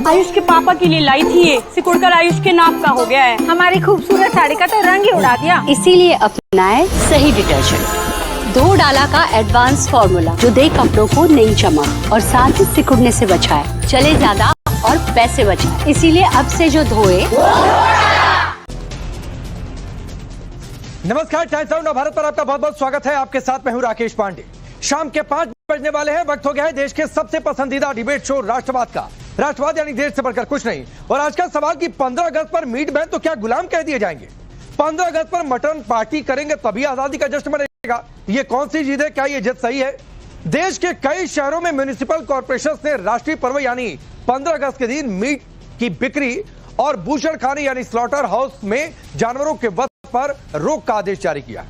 आयुष के पापा के लिए लाई थी ये, सिकुड़कर आयुष के नाक का हो गया है। हमारी खूबसूरत साड़ी का तो रंग ही उड़ा दिया। इसीलिए अपनाए सही डिटर्जेंट, 2 डाला का एडवांस फॉर्मूला जो दे कपड़ों को नई चमक और साथ ही सिकुड़ने से बचाए, चले ज्यादा और पैसे बचाए। इसीलिए अब से जो धोए। नमस्कार, टाइम्स ऑफ भारत पर आपका बहुत बहुत स्वागत है। आपके साथ मैं हूं राकेश पांडे। शाम के 5 बजने वाले हैं। वक्त हो गया है देश के सबसे पसंदीदा डिबेट शो राष्ट्रवाद का। राष्ट्रवाद यानी देश से बढ़कर कुछ नहीं। और आज का सवाल कि 15 अगस्त पर मीट बैन तो क्या गुलाम कह दिए जाएंगे? 15 अगस्त पर मटन पार्टी करेंगे तभी आजादी का जश्न मनेगा। ये कौन सी जीत है? क्या ये जिद सही है? देश के कई शहरों में म्युनिसिपल कॉर्पोरेशन ने राष्ट्रीय पर्व यानी 15 अगस्त के दिन मीट की बिक्री और बूचड़खाने यानी स्लॉटर हाउस में जानवरों के वध पर रोक का आदेश जारी किया।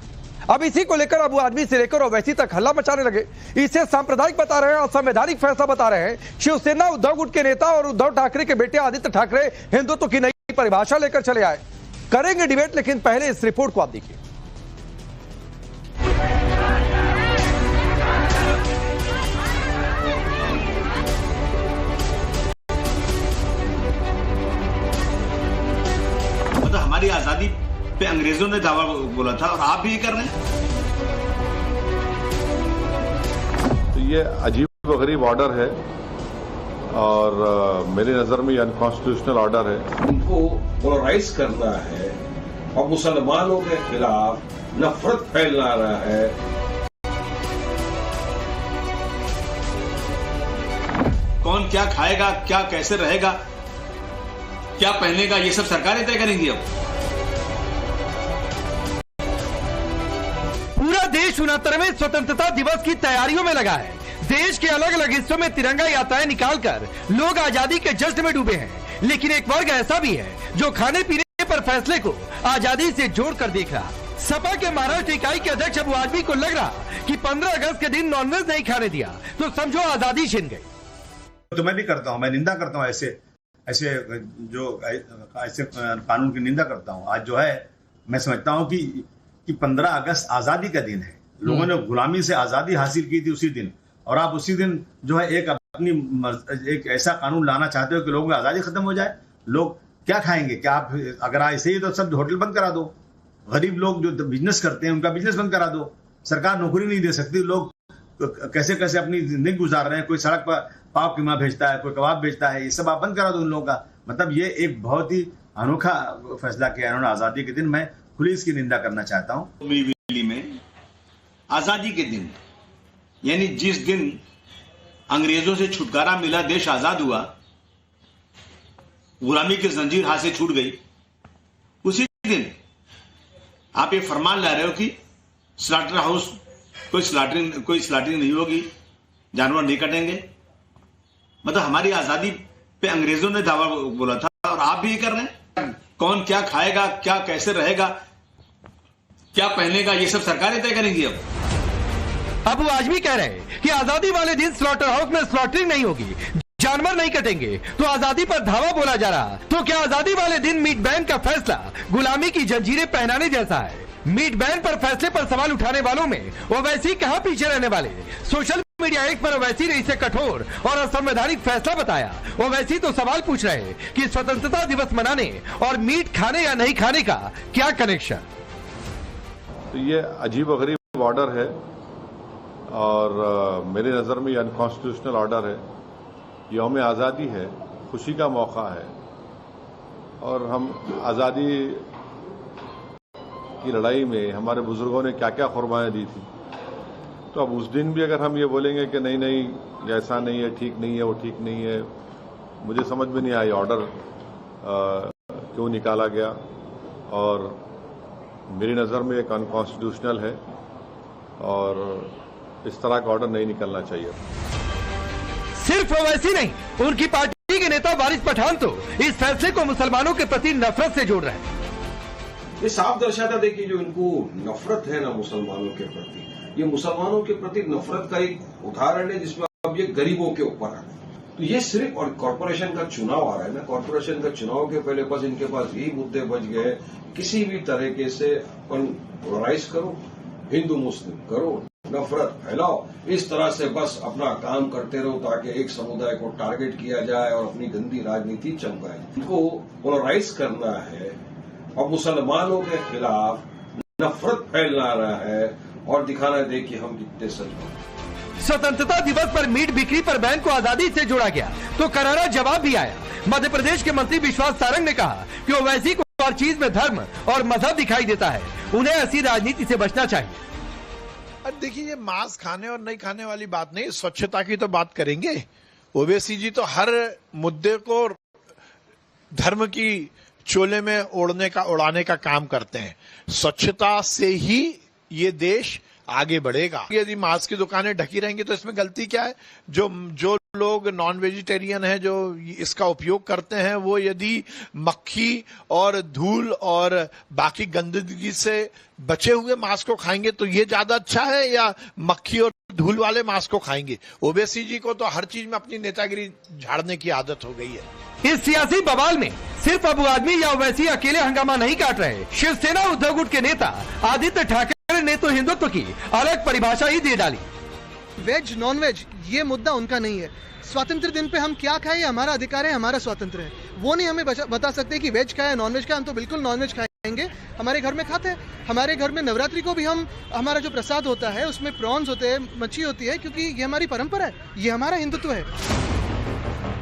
अब इसी को लेकर अबू आदमी से लेकर ओवैसी तक हल्ला मचाने लगे। इसे सांप्रदायिक बता रहे हैं और संवैधानिक फैसला बता रहे हैं। शिवसेना उद्धव गुट के नेता और उद्धव ठाकरे के बेटे आदित्य ठाकरे हिंदुत्व की नई परिभाषा लेकर चले आए। करेंगे डिबेट, लेकिन पहले इस रिपोर्ट को आप देखिए। मतलब हमारी आजादी पे अंग्रेजों ने दावा बोला था और आप भी ये कर रहे हैं। तो ये अजीब व गरीब ऑर्डर है और मेरी नजर में ये अनकॉन्स्टिट्यूशनल ऑर्डर है। उनको पोलराइज करना है और मुसलमानों के खिलाफ नफरत फैला रहा है। कौन क्या खाएगा, क्या कैसे रहेगा, क्या पहनेगा, ये सब सरकारें तय करेंगी। अब पूरा देश 69वें स्वतंत्रता दिवस की तैयारियों में लगा है। देश के अलग अलग हिस्सों में तिरंगा यात्राएं निकालकर लोग आजादी के जश्न में डूबे हैं। लेकिन एक वर्ग ऐसा भी है जो खाने पीने पर फैसले को आजादी से जोड़कर देख रहा। सपा के महाराष्ट्र इकाई के अध्यक्ष अबू आदमी को लग रहा कि 15 अगस्त के दिन नॉनवेज नहीं खाने दिया तो समझो आजादी छिन गई। तो मैं भी करता हूं, मैं निंदा करता हूं ऐसे कानून की निंदा करता हूं। आज जो है मैं समझता हूं कि 15 अगस्त आजादी का दिन है। लोगों ने गुलामी से आजादी हासिल की थी उसी दिन, और आप उसी दिन जो है एक ऐसा कानून लाना चाहते हो कि लोगों की आजादी खत्म हो जाए। लोग क्या खाएंगे? क्या आप अगर ऐसे ही तो सब होटल बंद करा दो। गरीब लोग जो बिजनेस करते हैं उनका बिजनेस बंद करा दो। सरकार नौकरी नहीं दे सकती। लोग कैसे कैसे अपनी जिंदगी गुजार रहे हैं। कोई सड़क पर पाव कीमा भेजता है, कोई कबाब भेजता है। ये सब आप बंद करा दो उन लोगों का। मतलब ये एक बहुत ही अनोखा फैसला किया इन्होंने आजादी के दिन। मैं खुली इसकी निंदा करना चाहता हूं। दिल्ली में आजादी के दिन यानी जिस दिन अंग्रेजों से छुटकारा मिला, देश आजाद हुआ, गुलामी की जंजीर हाथ से छूट गई, उसी दिन आप ये फरमान ला रहे हो कि स्लॉटर हाउस कोई स्लॉटरिंग नहीं होगी, जानवर नहीं कटेंगे। मतलब हमारी आजादी पे अंग्रेजों ने दावा बोला था और आप भी ये कर रहे हैं। कौन क्या खाएगा, क्या कैसे रहेगा, क्या पहनेगा, ये सब सरकारें तय करेंगी। अब वो आज भी कह रहे हैं कि आजादी वाले दिन स्लॉटर हाउस में स्लॉटरिंग नहीं होगी, जानवर नहीं कटेंगे, तो आजादी पर धावा बोला जा रहा। तो क्या आजादी वाले दिन मीट बैन का फैसला गुलामी की जंजीरें पहनाने जैसा है? मीट बैन पर फैसले पर सवाल उठाने वालों में ओवैसी कहां पीछे रहने वाले? सोशल मीडिया एक पर ओवैसी ने इसे कठोर और असंवैधानिक फैसला बताया। ओवैसी तो सवाल पूछ रहे हैं कि स्वतंत्रता दिवस मनाने और मीट खाने या नहीं खाने का क्या कनेक्शन? तो ये अजीब व गरीब ऑर्डर है और मेरी नजर में ये अनकॉन्स्टिट्यूशनल ऑर्डर है। यौम आज़ादी है, खुशी का मौका है और हम आज़ादी की लड़ाई में हमारे बुजुर्गों ने क्या क्या कुर्बानियां दी थी। तो अब उस दिन भी अगर हम ये बोलेंगे कि नहीं नहीं ऐसा नहीं है, ठीक नहीं है, वो ठीक नहीं है, मुझे समझ में नहीं आया ऑर्डर क्यों निकाला गया। और मेरी नज़र में एक अनकॉन्स्टिट्यूशनल है और इस तरह का ऑर्डर नहीं निकलना चाहिए। सिर्फ ओवैसी नहीं, उनकी पार्टी के नेता वारिस पठान तो इस फैसले को मुसलमानों के प्रति नफरत से जोड़ रहे हैं। ये साफ दर्शाता देखिए जो इनको नफरत है ना मुसलमानों के प्रति, ये मुसलमानों के प्रति नफरत का एक उदाहरण है जिसमें अब ये गरीबों के ऊपर है। तो ये सिर्फ, और कॉर्पोरेशन का चुनाव आ रहा है ना, कॉर्पोरेशन का चुनाव के पहले बस इनके पास यही मुद्दे बच गए। किसी भी तरीके से अपन पोलराइज करो, हिंदू मुस्लिम करो, नफरत फैलाओ, इस तरह से बस अपना काम करते रहो ताकि एक समुदाय को टारगेट किया जाए और अपनी गंदी राजनीति चमकाए। इनको पोलराइज करना है और मुसलमानों के खिलाफ नफरत फैला रहा है और दिखाना दे कि हम कितने सच। स्वतंत्रता दिवस पर मीट बिक्री पर बैन को आजादी से जोड़ा गया तो करारा जवाब भी आया। मध्य प्रदेश के मंत्री विश्वास सारंग ने कहा कि ओवैसी को हर चीज में धर्म और मजहब दिखाई देता है, उन्हें ऐसी राजनीति से बचना चाहिए। अब देखिए, ये मांस खाने और नहीं खाने वाली बात नहीं, स्वच्छता की तो बात करेंगे। ओवैसी जी तो हर मुद्दे को धर्म की चोले में उड़ाने का काम करते हैं। स्वच्छता से ही ये देश आगे बढ़ेगा। यदि मांस की दुकानें ढकी रहेंगी तो इसमें गलती क्या है? जो लोग नॉन वेजिटेरियन हैं, जो इसका उपयोग करते हैं, वो यदि मक्खी और धूल और बाकी गंदगी से बचे हुए मांस को खाएंगे तो ये ज्यादा अच्छा है या मक्खी और धूल वाले मांस को खाएंगे? ओवैसी जी को तो हर चीज में अपनी नेतागिरी झाड़ने की आदत हो गई है। इस सियासी बवाल में सिर्फ अबू आदमी या ओवैसी अकेले हंगामा नहीं काट रहे। शिवसेना उद्धव गुट के नेता आदित्य ठाकरे ने तो हिंदुत्व की अलग परिभाषा ही दे डाली। वेज नॉन वेज ये मुद्दा उनका नहीं है। स्वातंत्र दिन पे हम क्या खाएं, हमारा अधिकार है, हमारा स्वातंत्र है। वो नहीं हमें बता सकते कि वेज खाए नॉन वेज खाए। हम तो बिल्कुल नॉन वेज खाएंगे, हमारे घर में खाते हैं। हमारे घर में नवरात्रि को भी हमारा जो प्रसाद होता है उसमें प्रॉन्स होते हैं, मच्छी होती है, क्योंकि ये हमारी परंपरा है, ये हमारा हिंदुत्व है।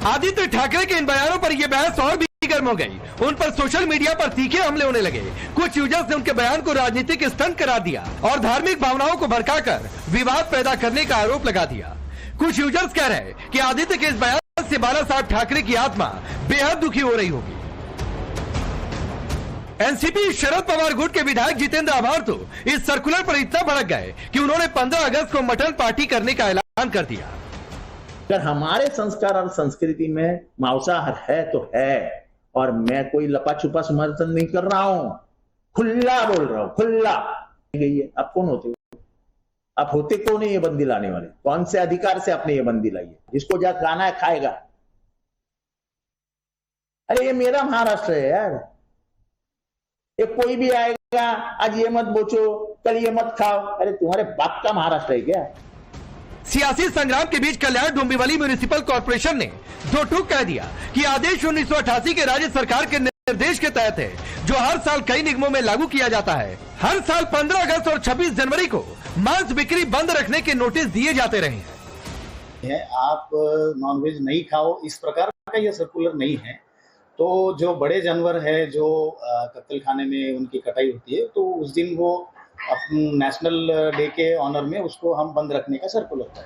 आदित्य ठाकरे के इन बयानों पर यह बहस और भी गर्म हो गई। उन पर सोशल मीडिया पर तीखे हमले होने लगे। कुछ यूजर्स ने उनके बयान को राजनीतिक स्टंट करार दिया और धार्मिक भावनाओं को भड़काकर विवाद पैदा करने का आरोप लगा दिया। कुछ यूजर्स कह रहे हैं कि आदित्य के इस बयान से बाला साहब ठाकरे की आत्मा बेहद दुखी हो रही होगी। एनसीपी शरद पवार गुट के विधायक जितेंद्र आभार तो इस सर्कुलर पर इतना भड़क गए कि उन्होंने 15 अगस्त को मटन पार्टी करने का ऐलान कर दिया। अगर हमारे संस्कार और संस्कृति में मांसाहार है तो है, और मैं कोई लपा छुपा समर्थन नहीं कर रहा हूं, खुला बोल रहा हूं, खुला। आप कौन होते हो? आप होते कौन है ये बंदी लाने वाले? कौन से अधिकार से आपने ये बंदी लाई है? जिसको जा खाना है खाएगा। अरे ये मेरा महाराष्ट्र है यार। ये कोई भी आएगा, आज ये मत बोचो, कल ये मत खाओ। अरे तुम्हारे बाप का महाराष्ट्र है क्या? सियासी संग्राम के बीच कल्याण डोंबिवली म्युनिसिपल कॉर्पोरेशन ने दो टूक कह दिया कि आदेश 1988 के राज्य सरकार के निर्देश के तहत है, जो हर साल कई निगमों में लागू किया जाता है। हर साल 15 अगस्त और 26 जनवरी को मांस बिक्री बंद रखने के नोटिस दिए जाते रहे हैं। आप नॉनवेज नहीं खाओ, इस प्रकार का यह सर्कुलर नहीं है। तो जो बड़े जानवर है, जो कत्ल खाने में उनकी कटाई होती है, तो उस दिन वो नेशनल डे के ऑनर में उसको हम बंद रखने का सर्कुलर है।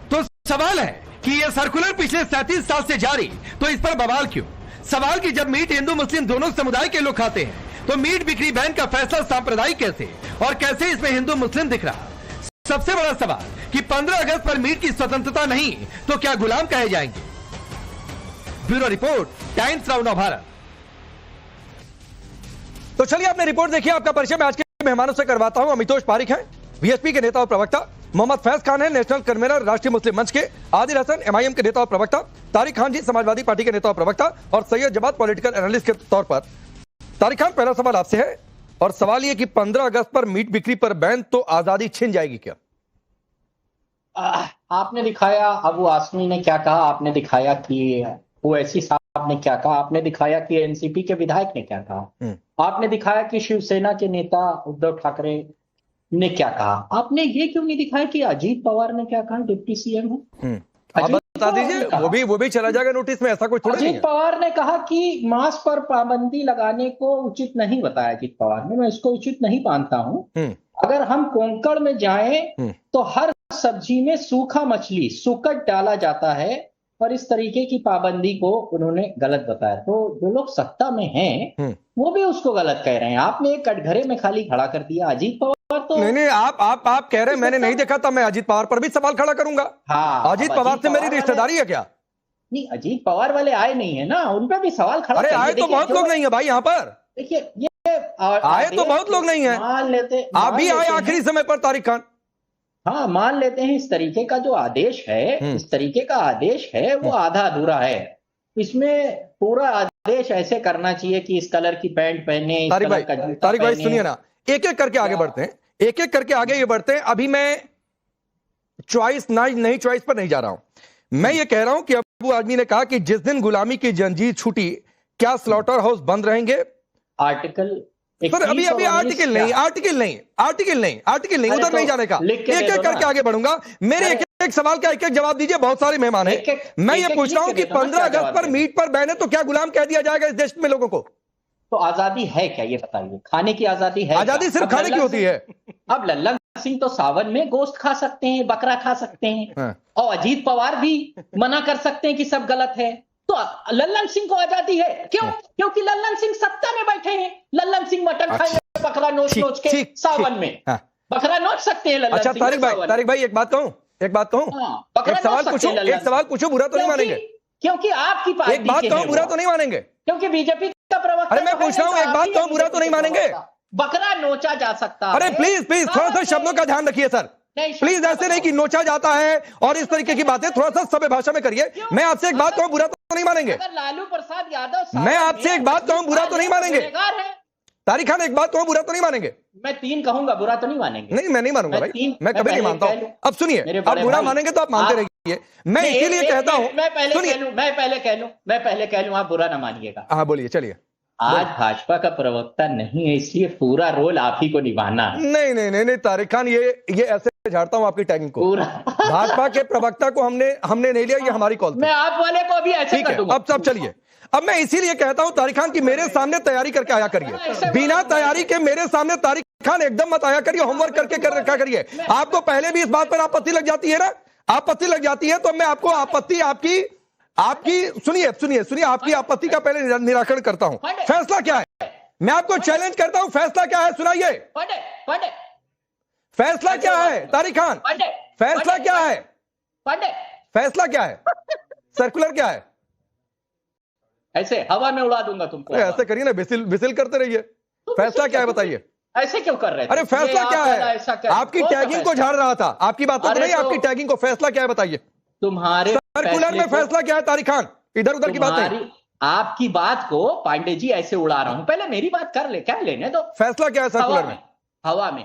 तो सवाल है कि यह सर्कुलर पिछले 37 साल से जारी, तो इस पर बवाल क्यों? सवाल कि जब मीट हिंदू मुस्लिम दोनों समुदाय के लोग खाते हैं तो मीट बिक्री बैन का फैसला सांप्रदायिक कैसे, और कैसे इसमें हिंदू मुस्लिम दिख रहा? सबसे बड़ा सवाल कि 15 अगस्त पर मीट की स्वतंत्रता नहीं तो क्या गुलाम कहे जाएंगे? Bureau report, times now Bharat. तो चलिए आपने रिपोर्ट देखी, आपका परिचय मैं आज के मेहमानों से करवाता हूं। अमितोष पारिक हैं, बीएसपी के नेता और प्रवक्ता। मोहम्मद फैज खान है, नेशनल कन्वीनर राष्ट्रीय मुस्लिम मंच के। आदिल हसन एमआईएम के नेता और प्रवक्ता। तारिक खान जी समाजवादी पार्टी के नेता और प्रवक्ता। और सैयद जवाद पॉलिटिकल एनालिस्ट के तौर पर। तारिक खान, पहला सवाल आपसे है, और सवाल यह कि 15 अगस्त पर मीट बिक्री पर बैन तो आजादी छिन जाएगी क्या? आपने दिखाया, अबू आसमी ने क्या कहा, आपने दिखाया कि ओवैसी साहब ने क्या कहा, आपने दिखाया कि एनसीपी के विधायक ने क्या कहा, आपने दिखाया कि शिवसेना के नेता उद्धव ठाकरे ने क्या कहा। आपने ये क्यों नहीं दिखाया कि अजीत पवार ने क्या कहा, डिप्टी सीएम है? आप बता दीजिए, वो भी चला जाएगा नोटिस में, ऐसा कुछ थोड़ा नहीं है। अजीत पवार ने कहा कि मांस पर पाबंदी लगाने को उचित नहीं बताया अजीत पवार ने, मैं इसको उचित नहीं मानता हूं। अगर हम कोंकण में जाएं तो हर सब्जी में सूखा मछली, सुकट डाला जाता है, और इस तरीके की पाबंदी को उन्होंने गलत बताया। तो जो लोग सत्ता में हैं वो भी उसको गलत कह रहे हैं। आपने एक कटघरे में खाली खड़ा कर दिया अजीत पवार। तो नहीं, आप कह रहे हैं, मैंने नहीं देखा था। मैं अजीत पवार पर भी सवाल खड़ा करूंगा। हाँ, अजीत पवार से मेरी रिश्तेदारी है क्या? नहीं, अजीत पवार वाले आए नहीं है ना, उन पर भी सवाल खड़ा। अरे आए तो बहुत लोग नहीं है भाई यहाँ पर। देखिए, ये आए तो बहुत लोग नहीं है। मान लेते, आप भी आए आखिरी समय पर तारिक खान। हाँ, मान लेते हैं इस तरीके का जो आदेश है, इस तरीके का आदेश है वो आधा अधूरा है। इसमें पूरा आदेश ऐसे करना चाहिए कि इस कलर की पैंट पहने, इस कलर का जूता तारिक भाई पहने। सुनिए ना, एक एक करके आगे बढ़ते हैं, एक एक करके आगे ये बढ़ते हैं। अभी मैं चॉइस नई चॉइस पर नहीं जा रहा हूं। मैं ये कह रहा हूं कि अबू आदमी ने कहा कि जिस दिन गुलामी की जंजीर छूटी, क्या स्लॉटर हाउस बंद रहेंगे? आर्टिकल सर अभी आर्टिकल नहीं, उधर नहीं जाने का, एक एक करके आगे बढ़ूंगा। मेरे एक सवाल का एक जवाब दीजिए, बहुत सारे मेहमान हैं। मैं ये पूछ रहा हूं कि 15 अगस्त पर मीट पर बैन है तो क्या गुलाम कह दिया जाएगा इस देश में लोगों को? तो आजादी है क्या, ये बताइए। खाने की आजादी है? आजादी सिर्फ खाने की होती है। अब लल्लन सिंह तो सावन में गोश्त खा सकते हैं, बकरा खा सकते हैं, और अजीत पवार भी मना कर सकते हैं कि सब गलत है। तो लल्लन सिंह को आजादी है क्यों? क्योंकि लल्लन सिंह सत्ता में बैठे हैं। लल्लन सिंह मटन खाएंगे, बकरा नोच के सावन में बकरा नोच सकते हैं लल्लन सिंह। तारिक भाई एक बात कहूं, एक सवाल पूछो, बुरा तो नहीं मानेंगे? क्योंकि आपकी पार्टी एक बात कहूं, बुरा तो नहीं मानेंगे? क्योंकि बीजेपी का प्रवक्ता। अरे मैं पूछ रहा हूं, एक बात कहूं, बुरा तो नहीं मानेंगे? बकरा नोचा जा सकता है। अरे प्लीज थोड़ा सा शब्दों का ध्यान रखिए सर, प्लीज ऐसे नहीं कि नोचा जाता है और इस तरीके की बातें, थोड़ा सा सभ्य भाषा में करिए। मैं आपसे एक बात कहूं, बुरा तो नहीं मानेंगे? लालू प्रसाद यादव, मैं आपसे एक बात कहूं, बुरा तो नहीं मानेंगे? तारिक खान एक बात कहूं, बुरा तो नहीं मानेंगे? मैं 3 कहूंगा, बुरा तो नहीं मानेंगे। नहीं, मैं नहीं मानूंगा भाई, मैं कभी नहीं मानता हूं। अब सुनिए, आप बुरा मानेंगे तो आप मानते रहिए, मैं इसीलिए कहता हूं। मैं पहले कह लूं, आप बुरा ना मानिएगा। हाँ बोलिए, चलिए। आज भाजपा का प्रवक्ता नहीं है, इसलिए पूरा रोल आप ही को निभाना है। नहीं तारिक खान, ये ऐसे झाड़ता हूं आपकी टैगिंग को। भाजपा के प्रवक्ता को हमने नहीं लिया, ये हमारी कॉल थी। मैं आप वाले को अभी ऐसे कर दूंगा। अब सब चलिए। अब मैं इसीलिए कहता हूं तारिक खान कि मेरे सामने तैयारी करके आया करिए, बिना तैयारी के मेरे सामने तारिक खान एकदम मत आया करिए, होमवर्क करके कर रखा करिए। आपको पहले भी इस बात पर आपत्ति लग जाती है ना, आपत्ति लग जाती है, तो मैं आपको आपत्ति आपकी सुनिए आपकी आपत्ति का पहले निराकरण करता हूं। फैसला क्या है? मैं आपको चैलेंज करता हूं, फैसला क्या है सुनाइए। फैसला क्या है तारिक खान? फैसला क्या है? फैसला क्या है? सर्कुलर क्या है? ऐसे हवा में उड़ा दूंगा तुमको। ऐसे करिए ना, विसिल करते रहिए। फैसला क्या है बताइए? ऐसे क्यों कर रहे थे? अरे फैसला क्या है? आपकी टैगिंग को झाड़ रहा था, आपकी बातों को नहीं, आपकी टैगिंग को। फैसला क्या है बताइए? तुम्हारे सर्कुलर में फैसला क्या है तारिक खान? इधर उधर की बात नहीं, आपकी बात को पांडे जी ऐसे उड़ा रहा हूं। पहले मेरी बात क्या लेने दो। फैसला क्या है सर्कुलर में? हवा में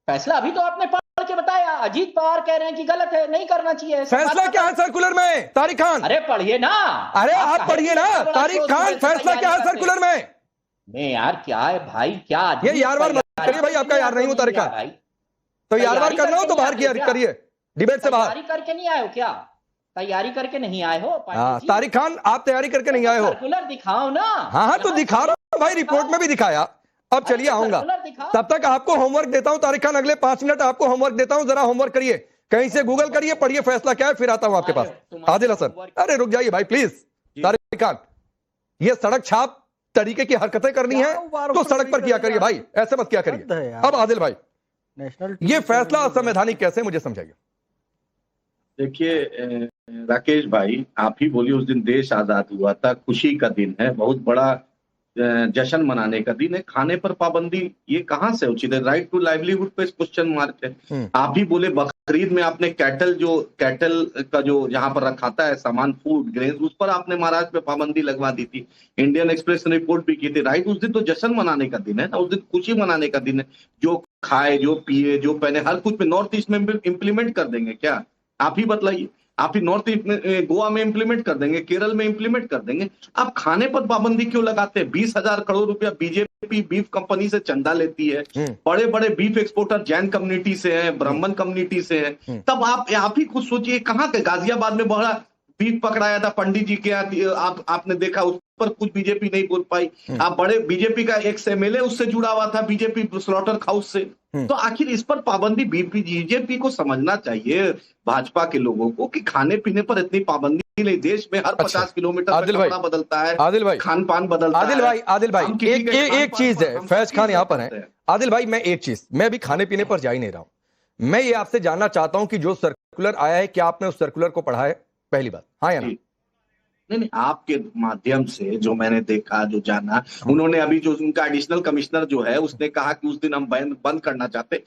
फैसला अभी तो आपने पढ़ के बताया। अजीत पवार कह रहे हैं कि गलत है, नहीं करना चाहिए। फैसला क्या है सर्कुलर में तारिक खान? अरे पढ़िए ना। अरे आप पढ़िए ना तारिक खान, फैसला क्या है सर्कुलर में? नहीं यार, क्या है भाई, क्या ये यार वार मत करिए भाई, आपका यार नहीं हूं तारिक खान। तो यार वार करना हो तो बाहर करिए, डिबेट से बाहर। तैयारी करके नहीं आए हो क्या? तैयारी करके नहीं आए हो तारिक खान? आप तैयारी करके नहीं आए हो? सर्कुलर दिखाओ ना। हाँ तो दिखा रहा हूं भाई, रिपोर्ट में भी दिखाया। अब चलिए आऊंगा, तब तक आपको होमवर्क देता हूं तारिक खान। अगले 5 मिनट आपको होमवर्क देता हूं, जरा होमवर्क करिए, कहीं से गूगल करिए, पढ़िए फैसला क्या है, फिर आता हूं आपके पास। आदिल हसन, अरे रुक जाइए भाई प्लीज। तारिक खान, ये सड़क छाप तरीके की हरकतें करनी है तो सड़क पर किया करिए भाई, ऐसे मत किया करिए। अब आदिल भाई, ये फैसला असंवैधानिक कैसे, मुझे समझाइए। देखिए राकेश भाई, आप ही बोलिए, उस दिन देश आजाद हुआ था, खुशी का दिन है, बहुत बड़ा जश्न मनाने का दिन है। खाने पर पाबंदी ये कहाँ से उचित है? राइट टू लाइवलीहुड पे क्वेश्चन मार्क है। आप ही बोले बकरीद में आपने कैटल का जो जहां पर रखाता है सामान, फूड ग्रेन्स, उस पर आपने महाराष्ट्र में पाबंदी लगवा दी थी। इंडियन एक्सप्रेस ने रिपोर्ट भी की थी। राइट, उस दिन तो जश्न मनाने का दिन है ना, उस दिन खुशी मनाने का दिन है। जो खाए, जो पिए, जो पहने, हर कुछ में नॉर्थ ईस्ट में इम्प्लीमेंट कर देंगे क्या? आप ही बतलाइए। आप ही नॉर्थ ईस्ट में, गोवा में इंप्लीमेंट कर देंगे, केरल में इंप्लीमेंट कर देंगे। आप खाने पर पाबंदी क्यों लगाते हैं? 20,000 करोड़ रुपया बीजेपी बीफ कंपनी से चंदा लेती है। बड़े बड़े बीफ एक्सपोर्टर जैन कम्युनिटी से हैं, ब्राह्मण कम्युनिटी से हैं। तब आप ही खुद सोचिए, कहाँ के गाजियाबाद में बड़ा बीफ पकड़ाया था पंडित जी के, आपने देखा, उस पर कुछ बीजेपी नहीं बोल पाई। आप बड़े बीजेपी का एक एमएलए उससे जुड़ा हुआ था, बीजेपी स्लॉटर हाउस से। तो आखिर इस पर पाबंदी बीजेपी को समझना चाहिए, भाजपा के लोगों को, कि खाने पीने पर इतनी पाबंदी नहीं। देश में हर 50 किलोमीटर में कपड़ा बदलता है, आदिल भाई, खान पान बदलता है। आदिल भाई एक चीज है, फैज खान यहाँ पर है। आदिल भाई, मैं अभी खाने पीने पर जा ही नहीं रहा हूं। मैं ये आपसे जानना चाहता हूं कि जो सर्कुलर आया है, क्या आपने उस सर्कुलर को पढ़ा है? पहली बात, हाँ या ना? नहीं, आपके माध्यम से जो मैंने देखा, जो जाना, उन्होंने अभी जो उनका एडिशनल कमिश्नर जो है, उसने कहा कि उस दिन हम बंद करना चाहते।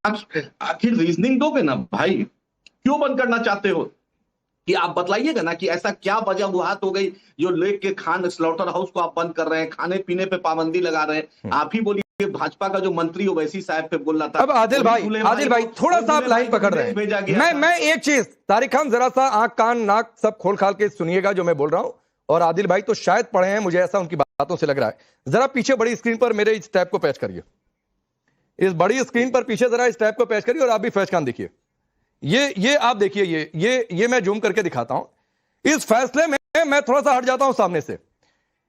आखिर रीजनिंग दोगे ना भाई, क्यों बंद करना चाहते हो? कि आप बतलाइएगा ना कि ऐसा क्या वजूहात हो गई जो लेके स्लॉटर हाउस को आप बंद कर रहे हैं, खाने पीने पे पाबंदी लगा रहे हैं। आप ही बोलिए ये भाजपा का जो मंत्री ओवैसी साहब पे बोल रहा था। अब आदिल भाई थोड़ा सा आप लाइन पकड़ रहे हैं। मैं एक चीज, तारिक खान जरा सा आंख कान नाक सब खोल खाल के सुनिएगा जो मैं बोल रहा हूं, और आदिल भाई तो शायद पढ़े हैं, मुझे ऐसा उनकी बातों से लग रहा है। जरा पीछे बड़ी स्क्रीन पर मेरे इस टैब को पैच करिए, इस बड़ी स्क्रीन पर पीछे जरा इस टैब को पैच करिए, और आप भी फैज खान देखिए। ये आप देखिए, ये मैं जूम करके दिखाता हूं। इस फैसले में मैं थोड़ा सा हट जाता हूं सामने से।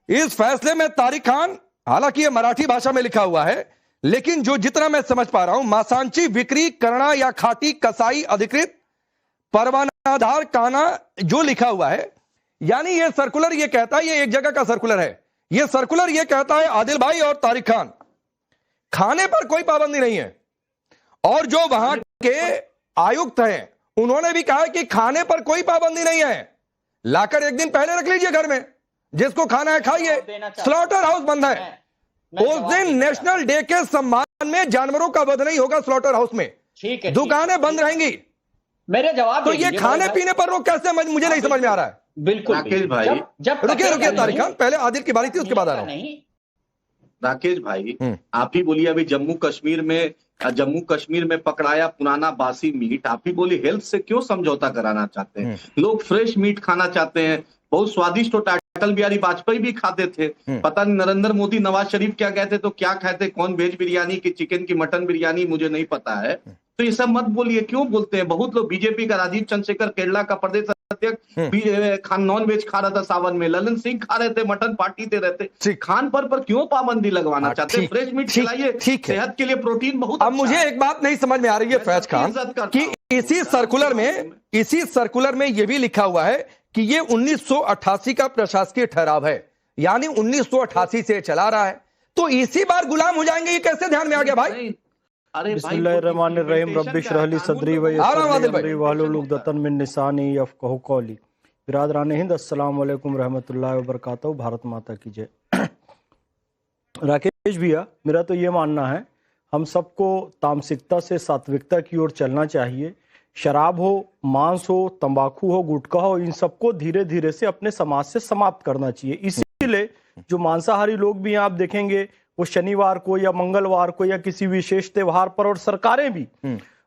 इस फैसले में तारिक खान, हालांकि ये मराठी भाषा में लिखा हुआ है, लेकिन जो जितना मैं समझ पा रहा हूं, मासांची विक्री करणा या खाटी कसाई अधिकृत परवानाधार काना जो लिखा हुआ है, यानी ये सर्कुलर ये कहता है, ये एक जगह का सर्कुलर है, ये सर्कुलर ये कहता है आदिल भाई और तारिक खान, खाने पर कोई पाबंदी नहीं है। और जो वहां के आयुक्त हैं उन्होंने भी कहा कि खाने पर कोई पाबंदी नहीं है, लाकर एक दिन पहले रख लीजिए घर में, जिसको खाना है खाइए। स्लॉटर हाउस बंद है। उस दिन नेशनल डे के सम्मान में जानवरों का वध नहीं होगा स्लॉटर हाउस में, ठीक है, दुकानें बंद रहेंगी। मेरे जवाब तो ये खाने पीने पर रोक कैसे, मुझे नहीं समझ में आ रहा है। बिल्कुल राकेश भाई, रुकिए तारिक खान, पहले आदिल की बारी थी, उसके बाद आ रहा हूं। राकेश भाई, आप ही बोलिए अभी जम्मू कश्मीर में पकड़ाया पुराना बासी मीट, आप ही बोलिए हेल्थ से क्यों समझौता कराना चाहते हैं? लोग फ्रेश मीट खाना चाहते हैं, बहुत स्वादिष्ट होता है। अटल बिहारी वाजपेयी भी खाते थे, पता नहीं नरेंद्र मोदी नवाज शरीफ क्या कहते तो क्या खाते, कौन वेज बिरयानी की चिकन की मटन बिरयानी मुझे नहीं पता है। तो ये सब मत बोलिए, क्यों बोलते हैं? बहुत लोग, बीजेपी का राजीव चंद्रशेखर केरला का प्रदेश अध्यक्ष नॉन वेज खा रहा था सावन में, ललन सिंह खा रहे थे, मटन पार्टी दे रहे थे। खान पर क्यों पाबंदी लगवाना चाहते हैं? फ्रेश मीट खिलाइए, सेहत के लिए प्रोटीन बहुत। अब मुझे एक बात नहीं समझ में आ रही है फैज खान, कि इसी सर्कुलर में यह भी लिखा हुआ है कि ये 1988 का प्रशासकीय ठहराव है, यानी 1988 से चला रहा है, तो इसी बार गुलाम हो जाएंगे, ये कैसे ध्यान में आ गया भाई? बिस्मिल्लाहिर्रहमानिर्रहीम रब्बिश रहली सदरी व यस्सिरली वाहलुल उक़दतन मिन लिसानी यफ़क़हू क़ौली। बिरादरान हिंद, अस्सलाम वालेकुम रहमतुल्लाहि व बरकातहू। भारत माता की जय। राकेश भैया, मेरा तो ये मानना है हम सबको तामसिकता से सात्विकता की ओर चलना चाहिए। शराब हो, मांस हो, तंबाकू हो, गुटखा हो, इन सबको धीरे धीरे से अपने समाज से समाप्त करना चाहिए। इसीलिए जो मांसाहारी लोग भी हैं, आप देखेंगे वो शनिवार को या मंगलवार को या किसी विशेष त्योहार पर, और सरकारें भी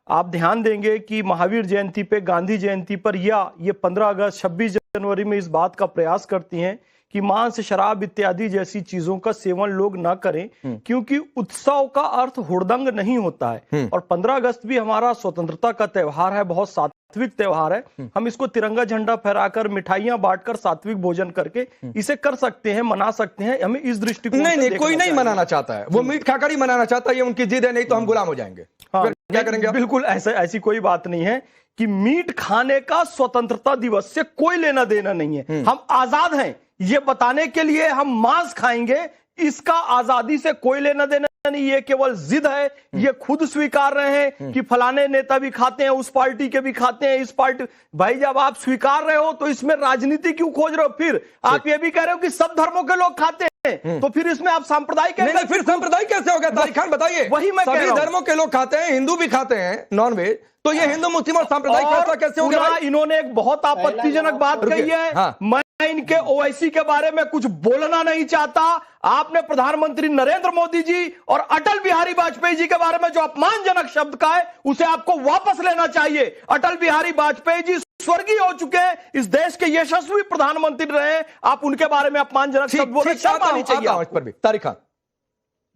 आप ध्यान देंगे कि महावीर जयंती पे, गांधी जयंती पर, या ये 15 अगस्त 26 जनवरी में इस बात का प्रयास करती हैं कि मांस, शराब इत्यादि जैसी चीजों का सेवन लोग ना करें, क्योंकि उत्सव का अर्थ हुड़दंग नहीं होता है। और 15 अगस्त भी हमारा स्वतंत्रता का त्योहार है, बहुत सात्विक त्योहार है। हम इसको तिरंगा झंडा फहराकर, मिठाइयां बांटकर, सात्विक भोजन करके इसे कर सकते हैं, मना सकते हैं। हमें इस दृष्टिकोण नहीं, कोई नहीं मनाना चाहता है, वो मीट खाकर ही मनाना चाहता है, ये उनकी जिद है, नहीं तो हम गुलाम हो जाएंगे। हाँ, क्या करेंगे? बिल्कुल ऐसी कोई बात नहीं है कि मीट खाने का स्वतंत्रता दिवस से कोई लेना देना नहीं है। हम आजाद हैं, ये बताने के लिए हम मांस खाएंगे, इसका आजादी से कोई लेना देना नहीं, ये केवल जिद है। ये खुद स्वीकार रहे हैं कि फलाने नेता भी खाते हैं, उस पार्टी के भी खाते हैं, इस पार्टी। भाई जब आप स्वीकार रहे हो तो इसमें राजनीति क्यों खोज रहे हो? फिर आप ये भी कह रहे हो कि सब धर्मों के लोग खाते हैं, तो फिर इसमें आप सांप्रदायिक नहीं, फिर सांप्रदायिक कैसे होगा? तारिक खान बताइए। वही मैं सभी धर्मों के लोग खाते हैं, हिंदू भी खाते हैं नॉनवेज, तो ये हिंदू मुस्लिम और सांप्रदायिक फैसला कैसे हो गया? इन्होंने एक बहुत आपत्तिजनक बात कही है। हाँ। मैं इनके ओवैसी के बारे में कुछ बोलना नहीं चाहता। आपने प्रधानमंत्री नरेंद्र मोदी जी और अटल बिहारी वाजपेयी जी के बारे में जो अपमानजनक शब्द का है, उसे आपको वापस लेना चाहिए। अटल बिहारी वाजपेयी जी स्वर्गीय हो चुके हैं, इस देश के यशस्वी प्रधानमंत्री रहे, आप उनके बारे में अपमानजनक शब्द बोले, शर्म आनी चाहिए इस पर भी। तारिक खान,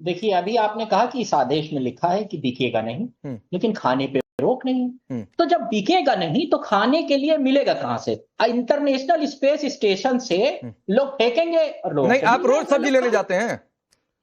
देखिए, अभी आपने कहा कि इस आदेश में लिखा है कि बिकेगा नहीं, लेकिन खाने पे रोक नहीं। तो जब बिकेगा नहीं तो खाने के लिए मिलेगा कहां से? इंटरनेशनल स्पेस स्टेशन से लोग फेंकेंगे और लोग नहीं। आप रोज सब्जी लेने जाते हैं?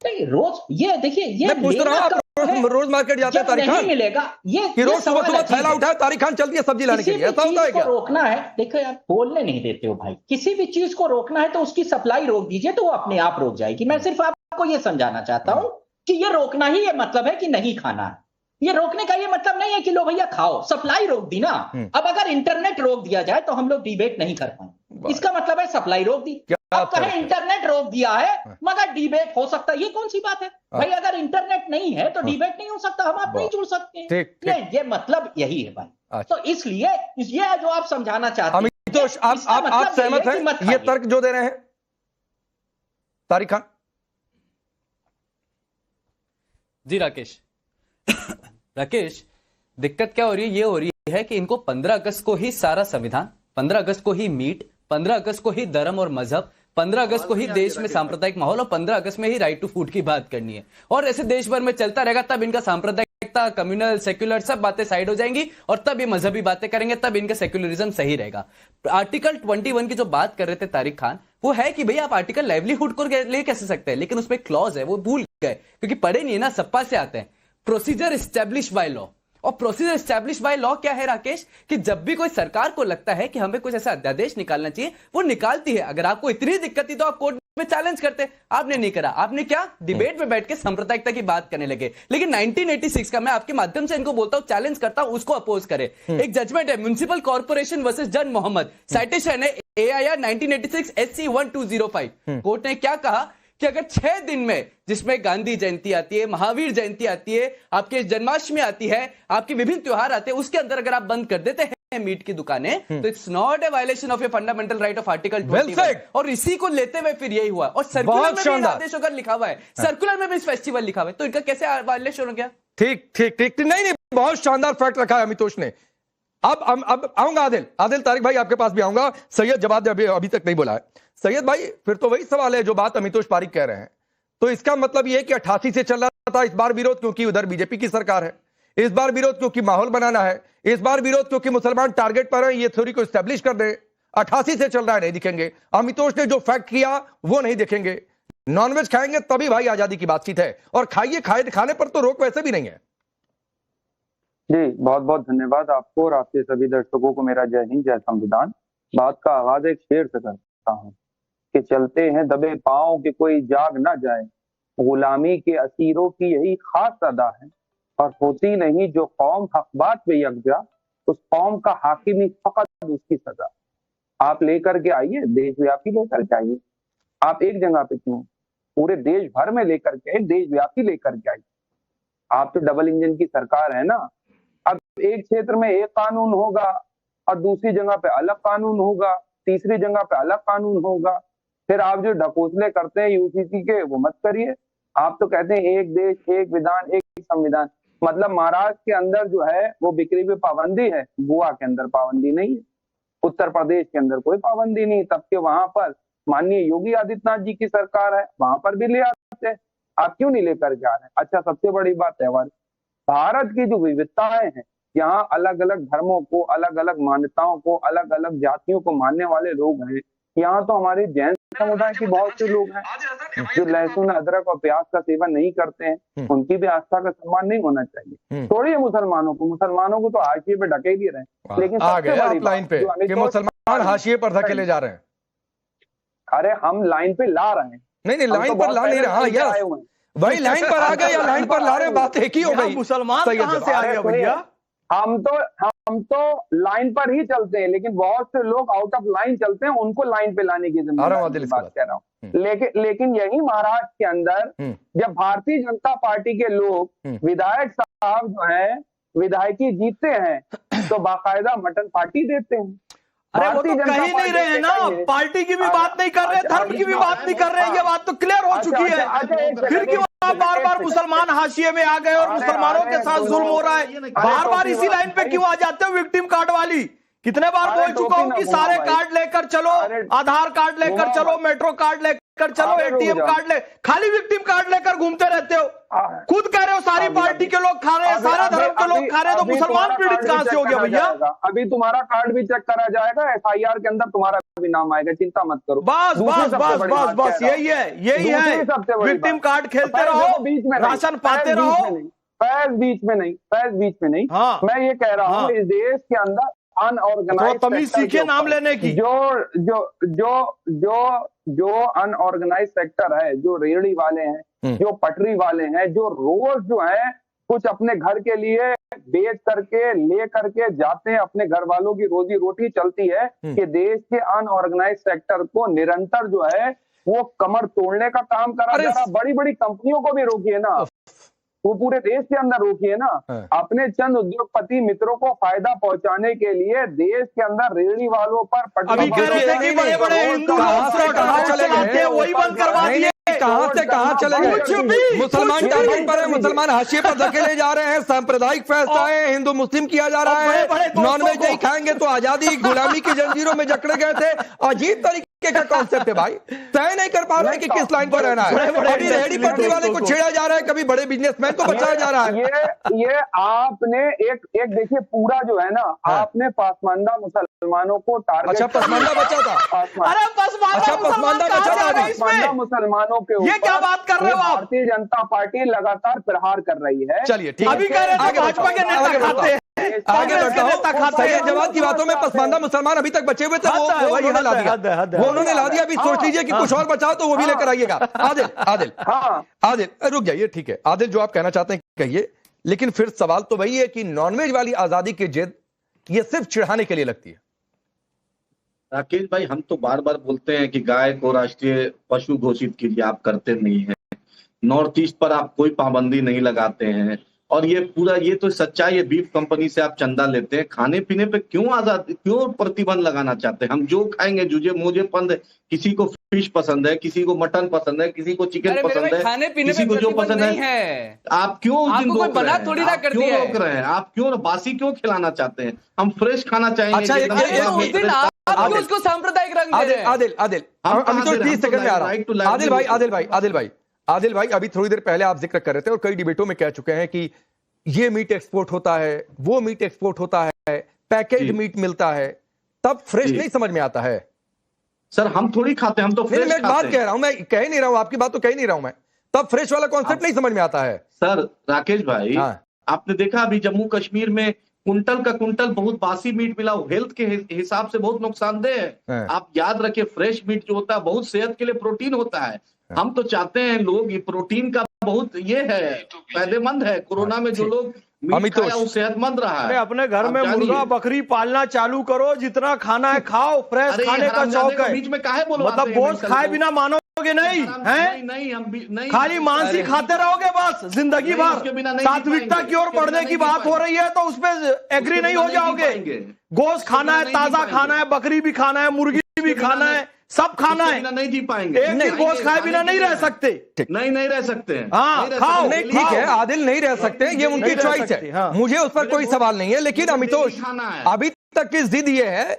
नहीं, रोज ये देखिए, ये पूछ रहा हूं, आप रोज मार्केट जाते हैं तारिक खान? मिलेगा ये कि रोज सुबह थैला उठाए तारिक खान चलती है सब्जी लाने के लिए, ऐसा होता है क्या? रोकना है, देखो आप बोलने नहीं देते हो भाई। किसी भी चीज को रोकना है तो उसकी सप्लाई रोक दीजिए, तो वो अपने आप रोक जाएगी। मैं सिर्फ आपको ये समझाना चाहता हूं कि ये रोकना ही ये मतलब है कि नहीं खाना है। ये रोकने का ये मतलब नहीं है कि लो भैया खाओ, सप्लाई रोक दी ना। अब अगर इंटरनेट रोक दिया जाए तो हम लोग डिबेट नहीं कर पाएंगे, इसका मतलब है सप्लाई रोक दी। अब कहें इंटरनेट रोक दिया है मगर डिबेट हो सकता है, ये कौन सी बात है भाई? अगर इंटरनेट नहीं है तो डिबेट नहीं हो सकता, हम आप नहीं जुड़ सकते। ये मतलब यही है भाई। तो इसलिए ये जो आप समझाना चाहते हैं, तो आप सहमत हैं ये तर्क जो दे रहे हैं तारिक खान? जी राकेश। राकेश, दिक्कत क्या हो रही है? ये हो रही है कि इनको 15 अगस्त को ही सारा संविधान, 15 अगस्त को ही मीट, 15 अगस्त को ही धर्म और मजहब, 15 अगस्त को ही देश में सांप्रदायिक माहौल और 15 अगस्त में ही राइट टू फूड की बात करनी है। और ऐसे देश भर में चलता रहेगा, तब इनका सांप्रदायिकता, कम्युनल, सेक्युलर सब बातें साइड हो जाएंगी और तब ये मजहबी बातें करेंगे, तब इनका सेक्युलरिज्म सही रहेगा। आर्टिकल 21 की जो बात कर रहे थे तारिक खान, वो है कि भाई आप आर्टिकल लाइवलीहुड को ले कैसे सकते हैं, लेकिन उसमें क्लॉज है, वो भूल गए क्योंकि पढ़े नहीं है ना, सप्पा से आते हैं। प्रोसीजर एस्टेब्लिश बाय लॉ, और प्रोसीजर एस्टैब्लिश बाय लॉ क्या है राकेश, कि जब भी कोई सरकार को लगता है कि हमें कुछ ऐसा अध्यादेश निकालना चाहिए, वो निकालती है। अगर आपको इतनी दिक्कत थी तो आप कोर्ट में चैलेंज करते, आपने नहीं करा। आपने क्या, डिबेट में बैठ के सांप्रदायिकता की बात करने लगे। लेकिन 1986 का, मैं आपके माध्यम से इनको बोलता हूं, चैलेंज करता हूं, उसको अपोज करे। एक जजमेंट है, म्युनिसिपल कॉर्पोरेशन वर्सेस जन मोहम्मद, साइटेशन है AIR 1986 SC 1205। कोर्ट ने क्या कहा कि अगर 6 दिन में, जिसमें गांधी जयंती आती है, महावीर जयंती आती है, आपके जन्माष्टमी आती है, आपके विभिन्न त्योहार आते हैं, उसके अंदर अगर आप बंद कर देते हैं मीट की दुकानें, तो it's not a violation of a fundamental right of article 21। और इसी को लेते हुए फिर यही हुआ। और सर्कुलर में भी आदेश अगर लिखा हुआ है, सर्कुलर में भी इस फेस्टिवल लिखा हुआ है, तो इनका कैसे वायलेशन हो गया? ठीक ठीक ठीक, नहीं, बहुत शानदार फैक्ट रखा है अमितोष ने। अब आऊंगा आदिल तारिक भाई, आपके पास भी आऊंगा। सैयद जवाद अभी तक नहीं बोला है। सैयद भाई, फिर तो वही सवाल है जो बात अमितोष पारिक कह रहे हैं, तो इसका मतलब यह है कि 88 से चल रहा था, इस बार विरोध क्योंकि उधर बीजेपी की सरकार है, इस बार विरोध क्योंकि माहौल बनाना है, इस बार विरोध क्योंकि मुसलमान टारगेट पर है, ये थ्योरी को एस्टेब्लिश कर दे। 88 से चल रहा है, नहीं दिखेंगे। अमितोष ने जो फैक्ट किया वो नहीं दिखेंगे। नॉनवेज खाएंगे तभी भाई आजादी की बातचीत है, और खाने पर तो रोक वैसे भी नहीं है। जी, बहुत बहुत धन्यवाद आपको और आपके सभी दर्शकों को मेरा जय हिंद, जय संविधान। बात का आगाज एक शेर से करता हूँ कि चलते हैं दबे पांव कि कोई जाग ना जाए, गुलामी के असीरों की यही खास अदा है, और होती नहीं जो कौम हक बात पे यकजा, उस कौम का हाकिम ही फकत उसकी सजा। आप लेकर के आइए, देशव्यापी लेकर के आइए। आप एक जगह पे क्यों, पूरे देश भर में लेकर के आइए, देशव्यापी लेकर के आइए। आप तो डबल इंजन की सरकार है ना। अब एक क्षेत्र में एक कानून होगा और दूसरी जगह पे अलग कानून होगा, तीसरी जगह पे अलग कानून होगा। फिर आप जो ढकोसले करते हैं यूसीसी के, वो मत करिए। आप तो कहते हैं एक देश, एक विधान, एक संविधान। मतलब महाराष्ट्र के अंदर जो है वो बिक्री पे पाबंदी है, गोवा के अंदर पाबंदी नहीं है, उत्तर प्रदेश के अंदर कोई पाबंदी नहीं, तब के वहां पर माननीय योगी आदित्यनाथ जी की सरकार है, वहां पर भी ले आते हैं। आप क्यों नहीं लेकर के आ रहे हैं? अच्छा, सबसे बड़ी बात है हमारी भारत की जो विविधताएं हैं, यहाँ अलग अलग धर्मों को, अलग अलग मान्यताओं को, अलग अलग जातियों को मानने वाले लोग हैं। यहाँ तो हमारे जैन समुदाय के बहुत से लोग हैं जो लहसुन, अदरक और प्याज का सेवन नहीं करते हैं, उनकी भी आस्था का सम्मान नहीं होना चाहिए। थोड़ी मुसलमानों को तो हाशिए पे ढके ही रहे, लेकिन सबसे बड़ी लाइन पे कि मुसलमान हाशिए पर धकेले जा रहे हैं। अरे हम लाइन पे ला रहे हैं। नहीं, लाइन पर ला नहीं रहा, भाई लाइन पर आ गए या लाइन पर ला रहे, बात एक ही हो गई। मुसलमान कहां से आ गया भैया? हम तो लाइन पर ही चलते हैं, लेकिन बहुत से लोग आउट ऑफ लाइन चलते हैं, उनको लाइन पे लाने की जिम्मेदारी बात कह रहा हूँ। लेकिन यही महाराष्ट्र के अंदर जब भारतीय जनता पार्टी के लोग विधायक साहब जो है विधायकी जीतते हैं, तो बाकायदा मटन पार्टी देते हैं। अरे वो तो कह ही नहीं रहे हैं ना, पार्टी की भी बात नहीं कर रहे, धर्म की भी बात नहीं कर रहे, ये बात तो क्लियर हो चुकी है। फिर क्यों आप बार बार मुसलमान हाशिए में आ गए और मुसलमानों के साथ जुल्म हो रहा है? बार बार इसी लाइन पे क्यों आ जाते हो? विक्टिम कार्ड वाली कितने बार बोल चुका हूं कि सारे कार्ड लेकर चलो, आधार कार्ड लेकर चलो, मेट्रो कार्ड लेकर चलो, ATM कार्ड ले, खाली विक्टिम कार्ड लेकर घूमते रहते हो। खुद कह रहे हो सारी पार्टी के लोग खा रहे हैं, सारे धर्म के लोग खा रहे हैं, तो मुसलमान पीड़ित कहां से हो गया भैया? अभी तुम्हारा कार्ड भी चेक करा जाएगा, FIR के अंदर तुम्हारा भी नाम आएगा, चिंता मत करो। बस यही है विक्टिम कार्ड खेलते रहो, राशन पाते रहो, फैज बीच में नहीं। मैं ये कह रहा हूँ, इस देश के अंदर अनऑर्गेनाइज्ड तमीज सीखे नाम लेने की, जो अनऑर्गेनाइज्ड सेक्टर है, जो रेहड़ी वाले हैं, जो पटरी वाले हैं, जो रोज जो है कुछ अपने घर के लिए बेच करके ले करके जाते हैं, अपने घर वालों की रोजी रोटी चलती है, कि देश के अनऑर्गेनाइज्ड सेक्टर को निरंतर जो है वो कमर तोड़ने का काम करा जा रहा। बड़ी बड़ी कंपनियों को भी रोकिए ना, वो पूरे देश के अंदर रोकिए ना। अपने चंद उद्योगपति मित्रों को फायदा पहुंचाने के लिए देश के अंदर रेहड़ी वालों पर अभी कह रहे थे कि बड़े-बड़े हिंदू लोग फ्रॉड चलाते हैं, वही बंद करवा दिए कहां से कहां चले गए? मुसलमान टारगेट पर है, मुसलमान हाशिए पर धकेले जा रहे हैं, सांप्रदायिक फैसला है, हिंदू मुस्लिम किया जा रहा है, नॉनवेज नहीं खाएंगे तो आजादी गुलामी की जंजीरों में जकड़े गए थे। अजीब तरीके का कॉन्सेप्ट है भाई, तय नहीं कर पा रहे कि किस लाइन पर रहना है। अभी रेहड़ी पटरी वाले को छेड़ा जा रहा है, कभी बड़े बिजनेसमैन को बचाया जा रहा है। ये आपने एक देखिए पूरा जो है ना, आपने पासमानदा मुसलमानों को टारगेट। अच्छा पसमानदा बचा था, अरे पसमानदा बचा था, पासमानदा मुसलमानों के ये क्या बात कर रहे हो आप? भारतीय जनता पार्टी लगातार प्रहार कर रही है। चलिए ठीक है, अभी कह रहे थे भाजपा के नेता खाते हैं, आगे बढ़ता हूं। सैयद जवाद की बातों में पसमानदा मुसलमान अभी तक बचे हुए थे, वो उन्होंने ला दिया, वो उन्होंने ला दिया। अभी सोच लीजिए कि कुछ और बचाओ तो वो भी लेकर आइएगा। आदिल रुक जाइए, ठीक है आदिल, जो आप कहना चाहते हैं कहिए, लेकिन फिर सवाल तो वही है कि नॉनवेज वाली आजादी की जिद ये सिर्फ चिढ़ाने के लिए लगती है। राकेश भाई, हम तो बार बार बोलते हैं कि गाय को राष्ट्रीय पशु घोषित कीजिए, आप करते नहीं है। नॉर्थ ईस्ट पर आप कोई पाबंदी नहीं लगाते हैं, और ये पूरा ये तो सच्चाई है। बीफ कंपनी से आप चंदा लेते हैं, खाने पीने पे क्यों प्रतिबंध लगाना चाहते हैं? हम जो खाएंगे मुझे पसंद है, किसी को फिश पसंद है, किसी को मटन पसंद है, किसी को चिकन पसंद है, खाने पीने किसी को जो पसंद है। आप क्यों उस दिन रोक रहे हैं? थोड़ी ना कर दिया है। रोक रहे हैं आप? क्यों बासी क्यों खिलाना चाहते हैं? हम फ्रेश खाना चाहेंगे। अच्छा, उसको सांप्रदायिक रंग दे रहे हैं। आदिल अभी तो 30 सेकंड में आ रहा है। आदिल भाई अभी थोड़ी देर पहले आप जिक्र कर रहे थे और कई डिबेटों में कह चुके हैं कि ये मीट एक्सपोर्ट होता है, वो मीट एक्सपोर्ट होता है, पैकेज मीट मिलता है, तब फ्रेश नहीं समझ में आता है। सर हम थोड़ी खाते हैं, हम तो फ्रेश मैं एक बात कह रहा हूं, मैं कह नहीं रहा हूं, आपकी बात तो कह नहीं रहा हूं मैं, तब फ्रेश वाला कॉन्सेप्ट नहीं समझ में आता है। सर राकेश भाई, आपने देखा अभी जम्मू कश्मीर में कुंटल का कुंटल बहुत बासी मीट मिला, हेल्थ के हिसाब से बहुत नुकसानदेह है। आप याद रखिए, फ्रेश मीट जो होता है बहुत सेहत के लिए प्रोटीन होता है। हम तो चाहते हैं लोग, ये प्रोटीन का बहुत ये है, फायदेमंद है। कोरोना में जो लोग मीट खाया वो सेहतमंद रहा है। अपने घर में मुर्गा बकरी पालना चालू करो, जितना खाना है खाओ, फ्रेश खाने का शौक है। बीच में काहे बोलो, मतलब गोश्त खाए बिना मानोगे नहीं है? नहीं, खाली मांस ही खाते रहोगे बस जिंदगी भर। सात्विकता की ओर बढ़ने की बात हो रही है तो उसमें एग्री नहीं हो जाओगे। गोश्त खाना है, ताजा खाना है, बकरी भी खाना है, मुर्गी भी खाना है, सब खाना है, नहीं जी पाएंगे। एक दिन गोश्त खाए बिना नहीं रह सकते। नहीं रह सकते हैं। हाँ खाओ, नहीं ठीक है आदिल, नहीं रह सकते, ये उनकी चॉइस है, मुझे उस पर कोई सवाल नहीं है। लेकिन अमितोष, अभी तक की जिद ये है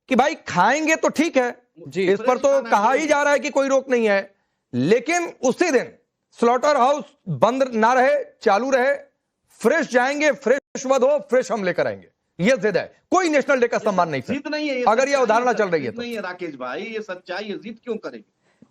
कि भाई खाएंगे तो ठीक है, इस पर तो कहा ही जा रहा है कि कोई रोक नहीं है, लेकिन उसी दिन स्लॉटर हाउस बंद ना रहे, चालू रहे, फ्रेश जाएंगे, फ्रेश वध हो, फ्रेश हम लेकर आएंगे, ये जिद है। कोई नेशनल डे का सम्मान नहीं, जिद नहीं है। अगर ये अवधारणा चल रही है तो नहीं है राकेश भाई, ये सच्चाई है। जिद क्यों करेंगे?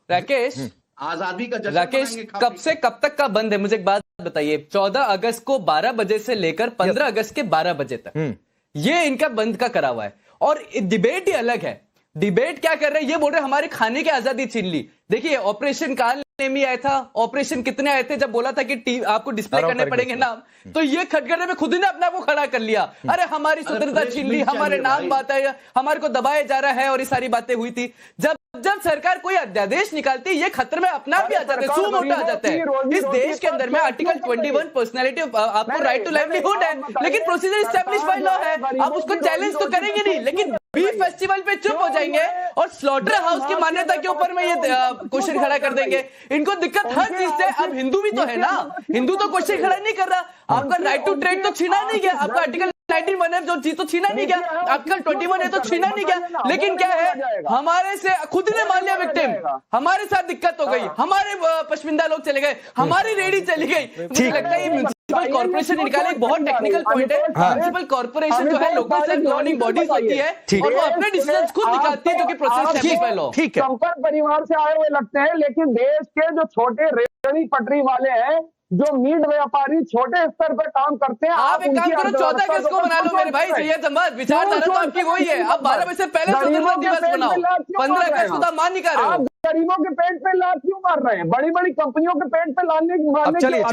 राकेश, आजादी का जश्न राकेश, कब से कब तक का बंद है? मुझे एक बात बताइए। 14 अगस्त को 12 बजे से लेकर 15 अगस्त के 12 बजे तक ये इनका बंद का करा हुआ है। और डिबेट ही अलग है। डिबेट क्या कर रहे हैं? ये बोल रहे हैं हमारे खाने की आजादी छीन ली। देखिए ऑपरेशन काल नेमी आया था, ऑपरेशन कितने आए थे जब बोला था कि आपको डिस्प्ले करने पड़ेंगे नाम, तो ये खटगड़े में खुद ही ने अपने आप को खड़ा कर लिया। अरे हमारी स्वतंत्रता छीन ली, हमारे नाम बात है, हमारे को दबाया जा रहा है, और ये सारी बातें हुई थी। जब सरकार कोई अध्यादेश निकालती है, ये खतरे में अपना भी आ जाता है, सू मोटा आ जाता है। इस देश के अंदर में आर्टिकल 21 पर्सनैलिटी, आपको राइट टू लाइवलीहुड है, लेकिन प्रोसीजर एस्टैब्लिश बाय लॉ है। आप उसको चैलेंज तो करेंगे नहीं, लेकिन बीफ फेस्टिवल पे चुप हो जाएंगे और स्लॉटर हाउस की मान्यता के ऊपर में ये क्वेश्चन खड़ा कर देंगे। इनको दिक्कत हर चीज से। अब हिंदू भी तो है ना, हिंदू तो क्वेश्चन खड़ा नहीं कर रहा। आपका राइट टू ट्रेड तो छीना नहीं गया, आपका आर्टिकल 19 है जो चीज तो छीना नहीं गया, आर्टिकल 21 है तो छीना नहीं गया। लेकिन क्या है, हमारे से खुद ने मान लिया विक्टिम, हमारे साथ दिक्कत हो गई, हमारे पश्मिंदा लोग चले गए, हमारी रेडी चली गई। मुझे लगता है ये म्युनिसिपल कॉर्पोरेशन निकाले, एक बहुत टेक्निकल पॉइंट है। म्युनिसिपल कॉर्पोरेशन जो है लोकल सेल्फ गवर्निंग बॉडीज होती है और वो अपने डिसीजन खुद निकालती है, जो कि प्रोसेस एस्टैब्लिश बाय लॉ। ठीक है, संपर्क परिवार से आए हुए लगते हैं, लेकिन देश के जो छोटे रेहड़ी पटरी वाले हैं, जो मीट व्यापारी छोटे स्तर पर काम करते हैं, आप एक काम करो, 14 अगस्त को बना लो मेरे भाई। सैयद जमात विचारधारा तो आपकी वही है। आप 12 बजे से पहले स्वतंत्रता दिवस बनाओ, 15 अगस्त को तो मान नहीं कर रहे हो। गरीबों के पेट पे लात क्यों मार रहे हैं? बड़ी बड़ी कंपनियों के पेट पे लाने चलिए को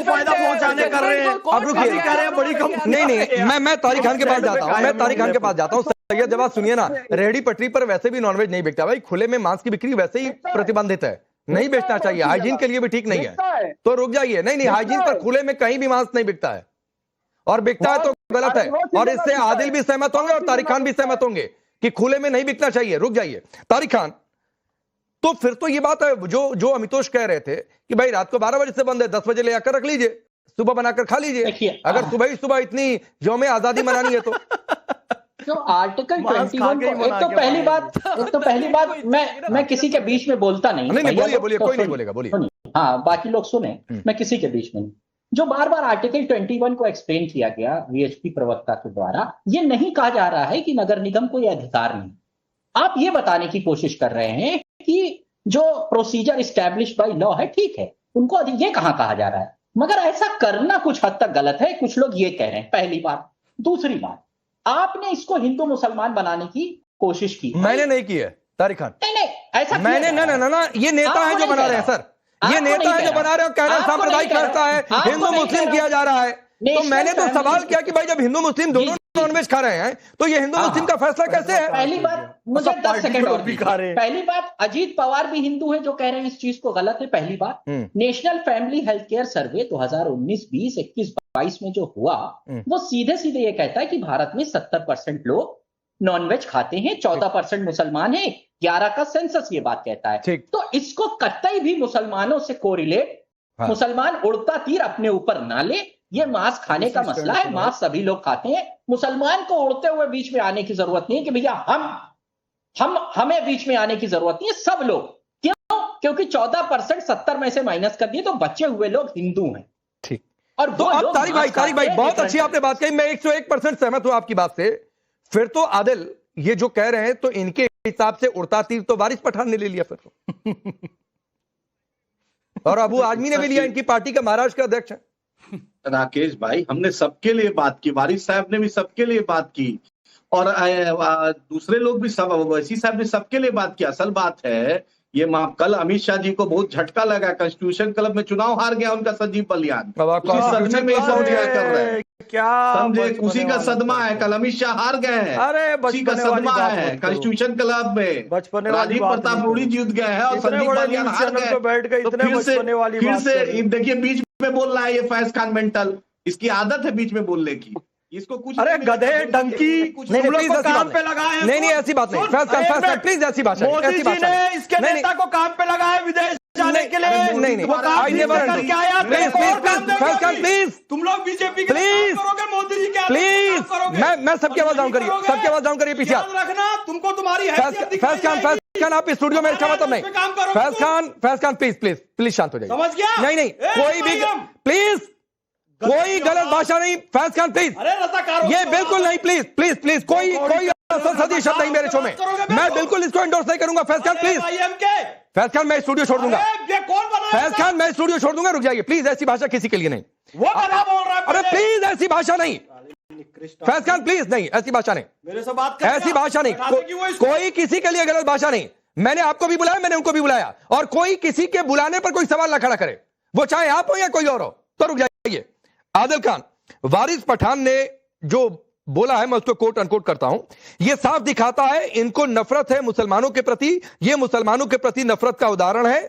फायदा पहुंचाने कर रहे हैं। अब रुकिए, कह रहे हैं बड़ी कंपनी। नहीं, मैं तारिक खान के पास जाता हूँ, सैयद जवाब सुनिए ना। रेहड़ी पटरी पर वैसे भी नॉनवेज नहीं बिकता भाई, खुले में मांस की बिक्री वैसे ही प्रतिबंधित है, नहीं बेचना चाहिए, हाइजीन के लिए भी ठीक नहीं है, तो रुक जाइए। नहीं, हाइजीन पर खुले में कहीं भी मांस नहीं बिकता है, और बिकता है तो गलत है। और इससे आदिल भी सहमत होंगे और तारिक खान भी सहमत होंगे कि खुले में नहीं बिकना चाहिए। रुक जाइए तारिक खान, तो फिर तो ये बात है जो अमितोष कह रहे थे कि भाई रात को 12 बजे से बंद है, 10 बजे ले आकर रख लीजिए, सुबह बनाकर खा लीजिए। अगर सुबह इतनी यौम आजादी मनानी है तो जो आर्टिकल 21 एक तो पहली बात मैं किसी के बीच में बोलता नहीं। नहीं बोलिए, कोई नहीं बोलेगा, बोलिए। हाँ, बाकी लोग सुने, मैं किसी के बीच में नहीं। जो बार बार आर्टिकल 21 को एक्सप्लेन किया गया वीएचपी प्रवक्ता के द्वारा, ये नहीं कहा जा रहा है कि नगर निगम को यह अधिकार नहीं। आप ये बताने की कोशिश कर रहे हैं कि जो प्रोसीजर इस्टेब्लिश बाय लॉ है, ठीक है, उनको ये कहां कहा जा रहा है, मगर ऐसा करना कुछ हद तक गलत है। कुछ लोग ये कह रहे हैं, पहली बात। दूसरी बात, आपने इसको हिंदू मुसलमान बनाने की कोशिश की। मैंने नहीं की है तारिक खान, नहीं ऐसा मैंने ना, ये नेता है जो बना रहे हैं सर, ये नेता है जो बना रहे हैं, कह रहे हैं सांप्रदायिक व्यवस्था है, हिंदू मुस्लिम किया जा रहा है। तो मैंने तो सवाल किया कि भाई जब हिंदू मुस्लिम दोनों नॉनवेज खा रहे हैं तो ये हिंदू मुस्लिम का फैसला कैसे है? पहली बात, मुझे 10 सेकंड और भी खा रहे हैं। पहली बात, अजीत पवार भी हिंदू है जो कह रहे हैं इस चीज को गलत है। पहली बात, नेशनल फैमिली हेल्थ केयर सर्वे 2019, 20, 21, 22 में जो हुआ, वो सीधे ये कहता है कि भारत में 70% लोग नॉनवेज खाते हैं, 14% मुसलमान है, 11 का सेंसस ये बात कहता है। तो इसको कतई भी मुसलमानों से कोरिलेट, मुसलमान उड़ता तीर अपने ऊपर ना ले। ये मांस खाने का मसला है, मांस सभी लोग खाते हैं, मुसलमान को उड़ते हुए बीच में आने की जरूरत नहीं है कि भैया हमें बीच में आने की जरूरत नहीं है। सब लोग, क्यों? क्योंकि 14% 70 में से माइनस कर दिए तो बचे हुए लोग हिंदू हैं। ठीक। और तो अब तारिक भाई बहुत अच्छी आपने बात कही, मैं 101% सहमत हूं आपकी बात से। फिर तो आदिल ये जो कह रहे हैं, तो इनके हिसाब से उड़ता तीर तो वारिस पठान ने ले लिया फिर तो और अबू आजमी ने भी लिया, इनकी पार्टी का महाराष्ट्र का अध्यक्ष है। राकेश भाई, हमने सबके लिए बात की, वारिस साहब ने भी सबके लिए बात की, और दूसरे लोग भी, सब वैसी साहब ने सबके लिए बात की। असल बात है ये कल अमित शाह जी को बहुत झटका लगा, कॉन्स्टिट्यूशन क्लब में चुनाव हार गया उनका संजीव बलियान, उसी सदमे में कर रहे हैं, क्या समझे? उसी का सदमा है, कल अमित शाह हार गए हैं, उसी का सदमा है कॉन्स्टिट्यूशन क्लब में। राजीव प्रताप रूडी जीत गए हैं और संजीव बलियान हार गए। फिर से देखिए बीच में बोल रहा है ये फैज खान मेंटल, इसकी आदत है बीच में बोलने की, इसको कुछ अरे गधे डंकी काम पे लगाए। नहीं ऐसी बात नहीं, प्लीज ऐसी बात नहीं। मोदी जी ने इसके नेता को काम पे लगाया विदेश जाने के लिए। नहीं प्लीज, तुम लोग बीजेपी प्लीज मोदी जी क्या प्लीज, मैं सबकी आवाज डाउन करिए, पीछे रखना, तुमको तुम्हारी फैज खान आप स्टूडियो में इसका मतलब नहीं। फैज खान प्लीज शांत हो जाइए। समझ गया? नहीं कोई भी प्लीज, कोई गलत भाषा नहीं। फैज खान प्लीज, ये बिल्कुल नहीं, प्लीज कोई संसदीय शब्द नहीं मेरे शो में, मैं बिल्कुल इसको एंडोर्स नहीं करूंगा। फैज खान प्लीज, फैज खान मैं स्टूडियो छोड़ दूंगा, फैज खान मैं स्टूडियो छोड़ दूंगा, रुक जाइए प्लीज। ऐसी भाषा किसी के लिए नहीं, वो बोल रहा है। अरे प्लीज ऐसी भाषा नहीं, फैज खान प्लीज, नहीं ऐसी भाषा नहीं, मेरे से बात ऐसी भाषा नहीं, कोई किसी के लिए गलत भाषा नहीं। मैंने आपको भी बुलाया, मैंने उनको भी बुलाया, और कोई किसी के बुलाने पर कोई सवाल ना खड़ा करे, वो चाहे आप हो या कोई और हो। तो रुक जाइए। आदिल खान, वारिस पठान ने जो बोला है, मैं उसको कोट अनकोट करता हूं, ये साफ दिखाता है इनको नफरत है मुसलमानों के प्रति, ये मुसलमानों के प्रति नफरत का उदाहरण है।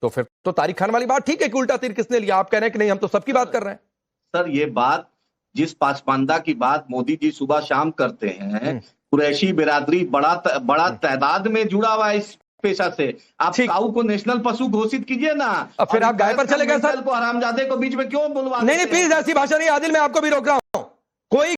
तो फिर तो तारिक खान वाली बात ठीक है कि उल्टा तीर किसने लिया, आप कह रहे हैं कि नहीं हम तो सबकी बात कर रहे हैं। सर ये बात, जिस पासपांडा की बात मोदी जी सुबह शाम करते हैं, कुरैशी बिरादरी बड़ा तादाद में जुड़ा हुआ है इस पेशा से। आप काऊ को नेशनल पशु घोषित कीजिए ना, अब फिर आप गाय पर चले गए सर, को हरामजादे को बीच में क्यों बुलवा? नहीं प्लीज ऐसी भाषा नहीं। आदिल मैं आपको भी रोक रहा हूं, कोई